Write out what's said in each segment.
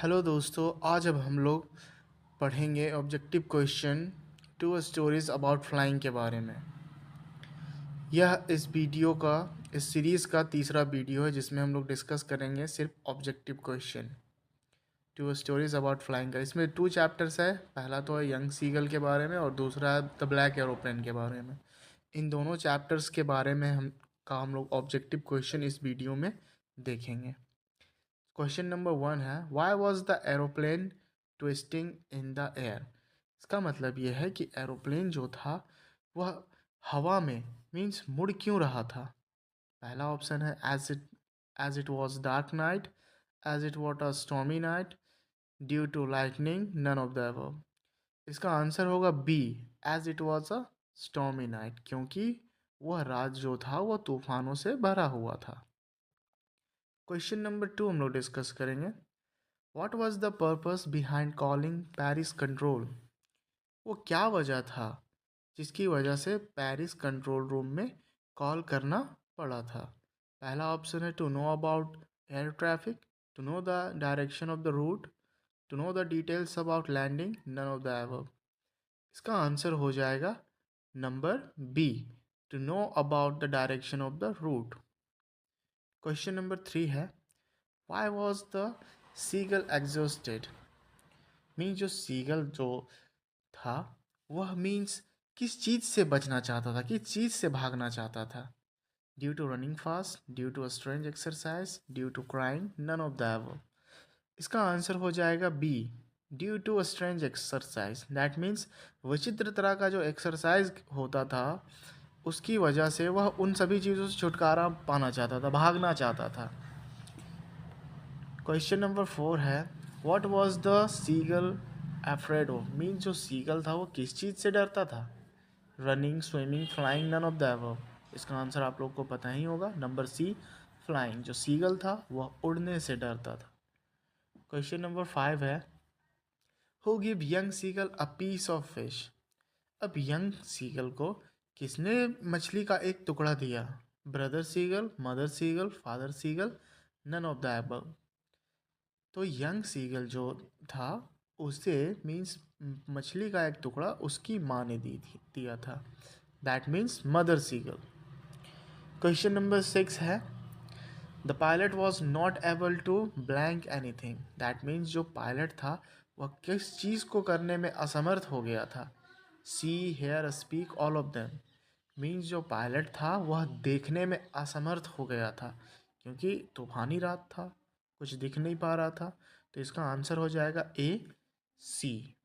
Hello दोस्तों, आज अब हम लोग पढ़ेंगे objective question two stories about flying के बारे में। यह इस सीरीज़ का तीसरा वीडियो है जिसमें हम लोग डिस्कस करेंगे सिर्फ objective question two stories about flying का। इसमें 2 चैप्टर्स है। पहला तो है यंग सीगल के बारे में और दूसरा है द ब्लैक एरोप्लेन के बारे में। इन दोनों चैप्टर्स के बारे में हम लोग ऑब्जेक्टिव क्वेश्चन इस वीडियो में देखेंगे। क्वेश्चन नंबर 1 है, why was the aeroplane twisting in the air. इसका मतलब यह है कि एरोप्लेन जो था वह हवा में मीन्स मुड़ क्यों रहा था। पहला ऑप्शन है as it was dark night, as it was a stormy night, due to lightning, none of the above. इसका आंसर होगा B, as it was a stormy night, क्योंकि वह रात जो था वह तूफानों से भरा हुआ था। क्वेश्चन नंबर 2 हम लोग डिस्कस करेंगे, what was the purpose behind calling Paris control. वो क्या वजह था जिसकी वजह से पेरिस कंट्रोल रूम में कॉल करना पड़ा था। पहला ऑप्शन है to know about air traffic, to know the direction of the route, to know the details about landing, none of the above. इसका आंसर हो जाएगा number B, to know about the direction of the route. Question number 3 है, why was the seagull exhausted. Means जो seagull जो था वह means किस चीज़ से बचना चाहता था, किस चीज़ से भागना चाहता था। Due to running fast, due to strange exercise, due to crying, none of the above. इसका आंसर हो जाएगा B, due to strange exercise. That means विचित्र तरह का जो एक्सरसाइज होता था उसकी वजह से वह उन सभी चीज़ों से छुटकारा पाना चाहता था, भागना चाहता था। क्वेश्चन नंबर 4 है, what was the seagull afraid of. Means जो सीगल था वो किस चीज़ से डरता था। Running, swimming, flying, none of the above. इसका आंसर आप लोग को पता ही होगा, नंबर सी, फ्लाइंग। जो सीगल था वह उड़ने से डरता था। क्वेश्चन नंबर 5 है, who give young seagull a piece of fish. अब यंग सीगल को किसने मछली का एक टुकड़ा दिया। Brother seagull, mother seagull, father seagull, none of the above. तो यंग सीगल जो था उसे मीन्स मछली का एक टुकड़ा उसकी माँ ने दिया था। That means mother seagull. Question number 6 है, the pilot was not able to blank anything. That means जो पायलट था वह किस चीज़ को करने में असमर्थ हो गया था। See, hear, speak, all of them. Means जो पायलट था वह देखने में असमर्थ हो गया था क्योंकि तूफानी रात था, कुछ दिख नहीं पा रहा था। तो इसका आंसर हो जाएगा ए, सी।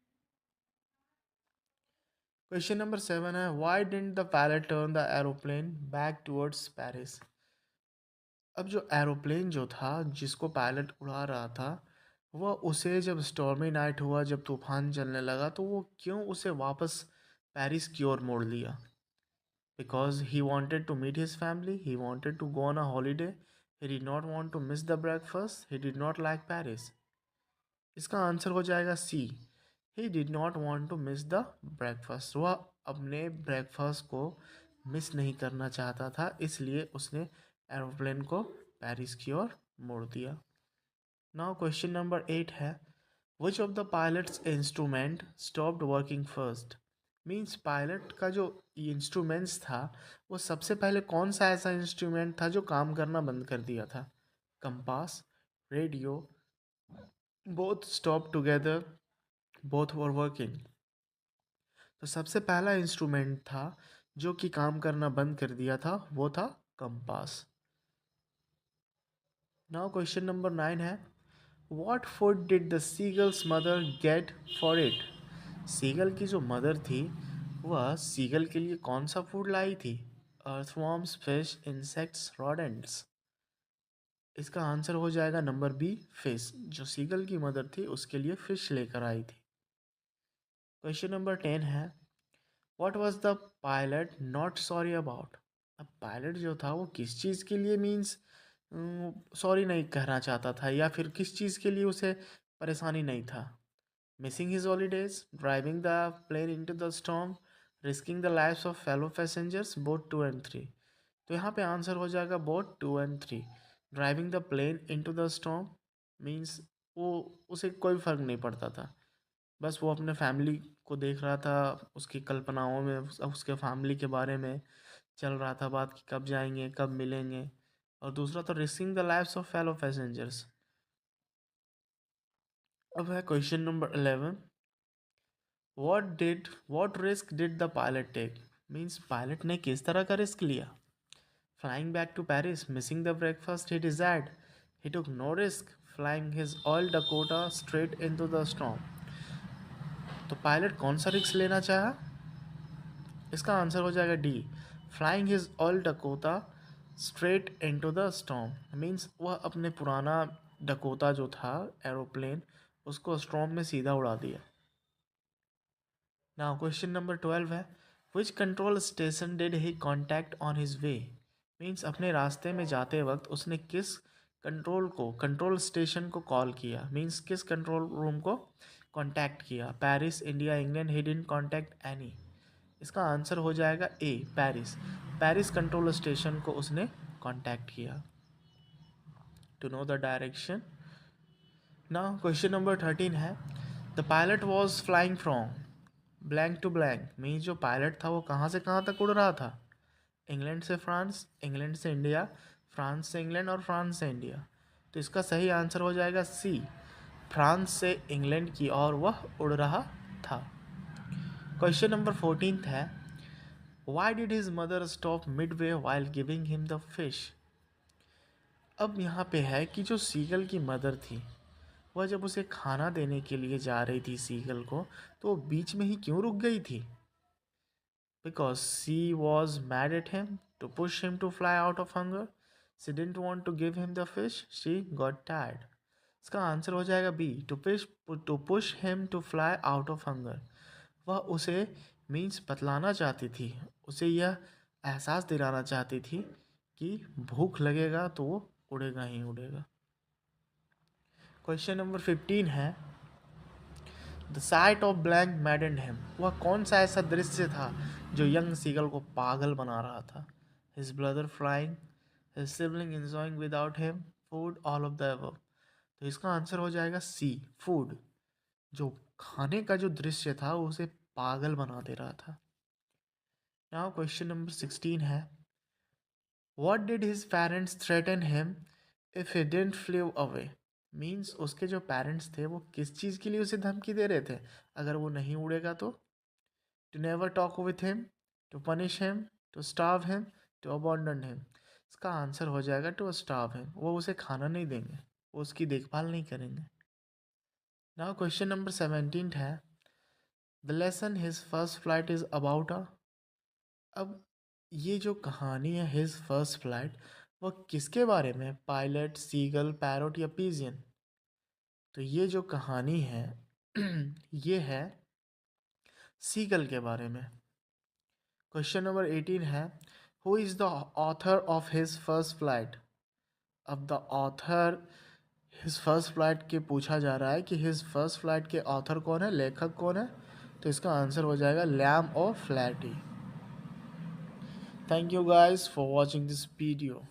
क्वेश्चन नंबर 7 है, why didn't the pilot turn the aeroplane back towards Paris. अब जो एरोप्लेन जो था जिसको पायलट उड़ा रहा था वह उसे जब स्टॉर्मी नाइट हुआ, जब तूफान चलने लगा, तो वो क्यों उसे वापस पेरिस की ओर मोड़ लिया। Because he wanted to meet his family, he wanted to go on a holiday, he did not want to miss the breakfast, he did not like Paris. इसका आंसर हो जाएगा सी, he did not want to miss the breakfast। वह अपने breakfast को miss नहीं करना चाहता था, इसलिए उसने एरोप्लेन को पेरिस की ओर मोड़ दिया। नाउ क्वेश्चन नंबर 8 है, which of the pilots instrument stopped working first. Means pilot का जो इंस्ट्रूमेंट्स था वो सबसे पहले कौन सा ऐसा इंस्ट्रूमेंट था जो काम करना बंद कर दिया था। Compass, radio, both stop together, both were working. तो सबसे पहला इंस्ट्रूमेंट था जो कि काम करना बंद कर दिया था वो था कंपास। नाउ क्वेश्चन नंबर 9 है, what food did the seagull's mother get for it. Seagull की जो मदर थी वह सीगल के लिए कौन सा फूड लाई थी। Earthworms, fish, insects, rodents. इसका आंसर हो जाएगा नंबर बी, फिश। जो सीगल की मदर थी उसके लिए फिश लेकर आई थी। क्वेश्चन नंबर 10 है, what was the pilot not sorry about. अब पायलट जो था वो किस चीज़ के लिए मीन्स सॉरी नहीं कहना चाहता था या फिर किस चीज़ के लिए उसे परेशानी नहीं था। Missing his holidays, driving the plane into the storm, risking the lives of fellow passengers, both 2 and 3। तो यहाँ पे आंसर हो जाएगा both 2 and 3। Driving the plane into the storm means वो उसे कोई फ़र्क नहीं पड़ता था। बस वो अपने फैमिली को देख रहा था, उसकी कल्पनाओं में उसके फैमिली के बारे में चल रहा था बात कि कब जाएंगे, कब मिलेंगे। और दूसरा तो risking the lives of fellow passengers. अब है question number 11। What risk did the pilot take? Means pilot ने किस तरह का रिस्क लिया? Flying back to Paris, missing the breakfast he desired, he took no risk, flying his old Dakota straight into the storm. तो पायलट कौन सा risk लेना चाहा? इसका आंसर हो जाएगा D, flying his old Dakota straight into the storm. Means वह अपने पुराना डकोटा जो था एरोप्लेन, उसको स्टॉर्म में सीधा उड़ा दिया। नाउ क्वेश्चन नंबर 12 है, which control station did he contact on his way? Means अपने रास्ते में जाते वक्त उसने किस कंट्रोल स्टेशन को कॉल किया? मीन्स किस कंट्रोल रूम को कॉन्टैक्ट किया? Paris, India, England, he didn't contact any. इसका आंसर हो जाएगा A, Paris. Paris control station को उसने कॉन्टैक्ट किया to know the direction. Now question number 13 है, the pilot was flying from blank to blank. Means जो pilot था वो कहाँ से कहाँ तक उड़ रहा था? इंग्लैंड से फ्रांस, इंग्लैंड से इंडिया, फ्रांस से इंग्लैंड और फ्रांस से इंडिया। तो इसका सही आंसर हो जाएगा सी, फ्रांस से इंग्लैंड की ओर वह उड़ रहा था। क्वेश्चन नंबर 14 है, why did his mother stop mid way while giving him the fish? अब यहाँ पे है कि जो सीगल की मदर थी, वह जब उसे खाना देने के लिए जा रही थी सीगल को, तो वो बीच में ही क्यों रुक गई थी? Because she was mad at him to push him to fly out of hunger, she didn't want to give him the fish, she got tired. इसका आंसर हो जाएगा B, to push him to fly out of hunger. वह उसे means बतलाना चाहती थी, उसे यह एहसास दिलाना चाहती थी कि भूख लगेगा तो वो उड़ेगा ही उड़ेगा। क्वेश्चन नंबर 15 है, the site of blank मैडेंड him. वह कौन सा ऐसा दृश्य था जो यंग सीगल को पागल बना रहा था? His brother flying, his sibling enjoying without him, food, all of the above. तो इसका आंसर हो जाएगा सी, फूड। जो खाने का जो दृश्य था वो उसे पागल बना दे रहा था। नाउ क्वेश्चन नंबर 16 है, what did his parents threaten him if he didn't flee away? Means उसके जो पेरेंट्स थे वो किस चीज़ के लिए उसे धमकी दे रहे थे अगर वो नहीं उड़ेगा तो? To never talk with him, to punish him, to starve him, to abandon him. इसका आंसर हो जाएगा टू स्टार्व हिम। वो उसे खाना नहीं देंगे, वो उसकी देखभाल नहीं करेंगे। नाउ क्वेश्चन नंबर 17 है, the lesson his first flight is about a. अब ये जो कहानी है हिज फर्स्ट फ्लाइट, वह किसके बारे में? पायलट, सीगल, पैरोट या पिजियन? तो ये जो कहानी है ये है सीगल के बारे में। क्वेश्चन नंबर 18 है, who is the author of his first flight? अब the author his first flight के पूछा जा रहा है कि हिज फर्स्ट फ्लाइट के ऑथर कौन है, लेखक कौन है? तो इसका आंसर हो जाएगा लैम ऑफ फ्लैटी। Thank you guys for watching this video.